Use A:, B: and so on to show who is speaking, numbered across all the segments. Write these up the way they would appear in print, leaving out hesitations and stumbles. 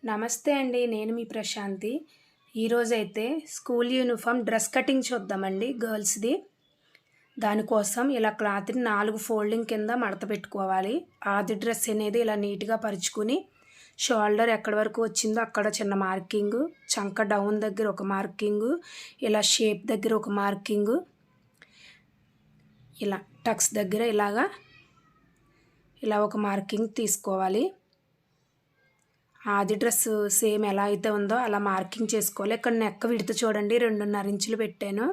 A: నమస్తే అండి. నేను మీ ప్రశాంతి. ఈరోజైతే స్కూల్ యూనిఫామ్ డ్రెస్ కటింగ్ చూద్దామండి గర్ల్స్‌ది. దానికోసం ఇలా క్లాత్‌ని 4 ఫోల్డింగ్ కింద మడత పెట్టుకోవాలి. ఆది డ్రెస్ అనేది ఇలా నీట్‌గా పరుచుకుని షోల్డర్ ఎక్కడి వరకు వచ్చిందో అక్కడ చిన్న మార్కింగు, చంక డౌన్ దగ్గర ఒక మార్కింగు, ఇలా షేప్ దగ్గర ఒక మార్కింగు, ఇలా టక్స్ దగ్గర ఇలా ఒక మార్కింగ్ తీసుకోవాలి. ఆది డ్రెస్ సేమ్ ఎలా అయితే ఉందో అలా మార్కింగ్ చేసుకోవాలి. ఇక్కడ నెక్ విడత చూడండి 2.5 ఇంచులు పెట్టాను.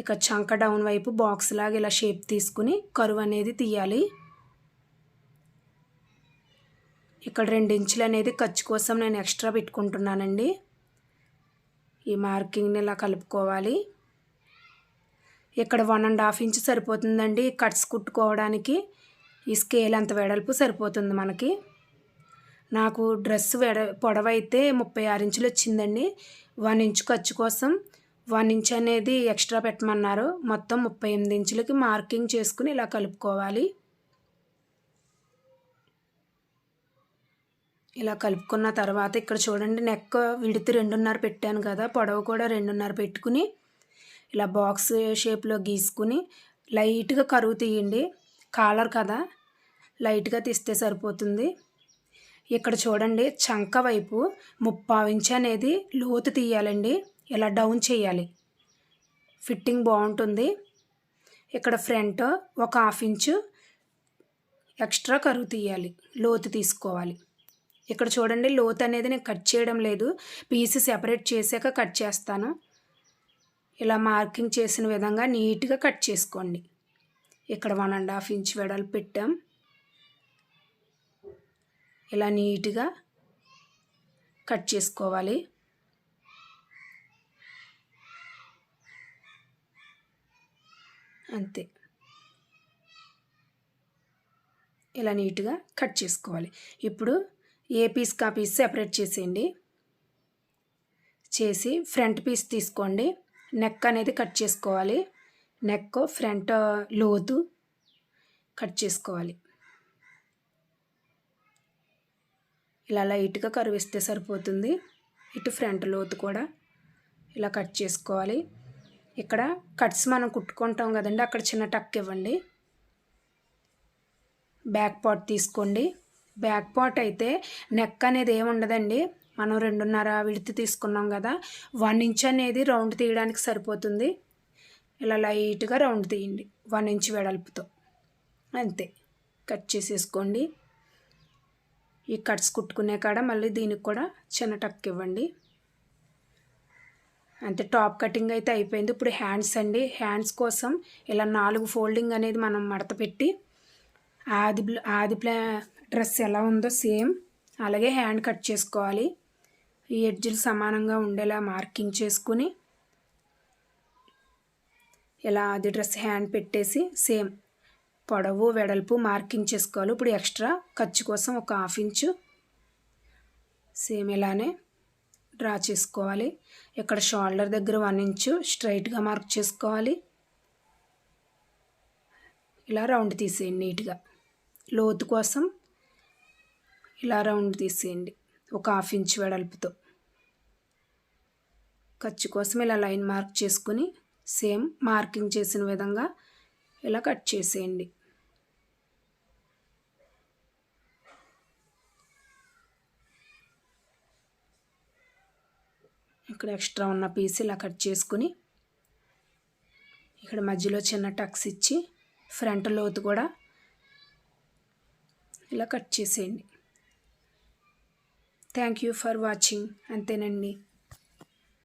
A: ఇక చంక డౌన్ వైపు బాక్స్ లాగా ఇలా షేప్ తీసుకుని కరువు అనేది తీయాలి. ఇక్కడ 2 ఇంచులు అనేది ఖర్చు కోసం నేను ఎక్స్ట్రా పెట్టుకుంటున్నానండి. ఈ మార్కింగ్ని ఇలా కలుపుకోవాలి. ఇక్కడ 1.5 ఇంచు సరిపోతుందండి కట్స్ కుట్టుకోవడానికి. ఈ స్కేల్ అంత వెడల్పు సరిపోతుంది మనకి. నాకు డ్రెస్ పొడవైతే 36 ఇంచులు వచ్చిందండి. 1 ఇంచు ఖర్చు కోసం 1 ఇంచ్ అనేది ఎక్స్ట్రా పెట్టమన్నారు. మొత్తం 38 ఇంచులకి మార్కింగ్ చేసుకుని ఇలా కలుపుకోవాలి. ఇలా కలుపుకున్న తర్వాత ఇక్కడ చూడండి నెక్ విడత 2.5 పెట్టాను కదా, పొడవు కూడా 2.5 పెట్టుకుని ఇలా బాక్స్ షేప్లో గీసుకుని లైట్గా కరువు తీయండి. కాలర్ కదా, లైట్గా తీస్తే సరిపోతుంది. ఇక్కడ చూడండి చంక వైపు 3/4 ఇంచ్ అనేది లోతు తీయాలండి. ఇలా డౌన్ చేయాలి, ఫిట్టింగ్ బాగుంటుంది. ఇక్కడ ఫ్రంట్ ఒక 1/2 ఇంచు ఎక్స్ట్రా కరువు తీయాలి, లోతు తీసుకోవాలి. ఇక్కడ చూడండి లోతు అనేది నేను కట్ చేయడం లేదు, పీస్ సెపరేట్ చేసాక కట్ చేస్తాను. ఇలా మార్కింగ్ చేసిన విధంగా నీట్గా కట్ చేసుకోండి. ఇక్కడ 1.5 ఇంచ్ వెడల్పు పెట్టాం. ఇలా నీట్గా కట్ చేసుకోవాలి. అంతే, ఇలా నీట్గా కట్ చేసుకోవాలి. ఇప్పుడు ఏ పీస్కి ఆ పీస్ సెపరేట్ చేసేయండి. చేసి ఫ్రంట్ పీస్ తీసుకోండి. నెక్ అనేది కట్ చేసుకోవాలి. నెక్ ఫ్రంట్ లోతు కట్ చేసుకోవాలి. ఇలా లైట్గా కరువిస్తే సరిపోతుంది. ఇటు ఫ్రంట్ లోతు కూడా ఇలా కట్ చేసుకోవాలి. ఇక్కడ కట్స్ మనం కుట్టుకుంటాం కదండి, అక్కడ చిన్న టక్ ఇవ్వండి. బ్యాక్ పార్ట్ తీసుకోండి. బ్యాక్ పార్ట్ అయితే నెక్ అనేది ఏమి ఉండదండి. మనం 2.5 విడత తీసుకున్నాం కదా, 1 ఇంచ్ అనేది రౌండ్ తీయడానికి సరిపోతుంది. ఇలా లైట్గా రౌండ్ తీయండి 1 ఇంచ్ వెడల్పుతో. అంతే, కట్ చేసేసుకోండి. ఈ కట్స్ కుట్టుకునే కాడ మళ్ళీ దీనికి కూడా చిన్న టక్ ఇవ్వండి. అంతే, టాప్ కటింగ్ అయితే అయిపోయింది. ఇప్పుడు హ్యాండ్స్ అండి. హ్యాండ్స్ కోసం ఇలా 4 ఫోల్డింగ్ అనేది మనం మడత పెట్టి ఆది డ్రెస్ ఎలా ఉందో సేమ్ అలాగే హ్యాండ్ కట్ చేసుకోవాలి. ఈ ఎడ్జులు సమానంగా ఉండేలా మార్కింగ్ చేసుకుని ఇలా ఆది డ్రెస్ హ్యాండ్ పెట్టేసి సేమ్ పొడవు వెడల్పు మార్కింగ్ చేసుకోవాలి. ఇప్పుడు ఎక్స్ట్రా ఖర్చు కోసం ఒక 1/2 ఇంచు సేమ్ ఇలానే డ్రా చేసుకోవాలి. ఇక్కడ షోల్డర్ దగ్గర 1 ఇంచు స్ట్రైట్గా మార్క్ చేసుకోవాలి. ఇలా రౌండ్ తీసేయండి నీట్గా. లోతు కోసం ఇలా రౌండ్ తీసేయండి ఒక 1/2 ఇంచు వెడల్పుతో. ఖర్చు కోసం ఇలా లైన్ మార్క్ చేసుకుని సేమ్ మార్కింగ్ చేసిన విధంగా ఇలా కట్ చేసేయండి. ఇక్కడ ఎక్స్ట్రా ఉన్న పీస్ ఇలా కట్ చేసుకుని ఇక్కడ మధ్యలో చిన్న టక్స్ ఇచ్చి ఫ్రంట్ లోతు కూడా ఇలా కట్ చేసేయండి. Thank you for watching. అంతేనండి.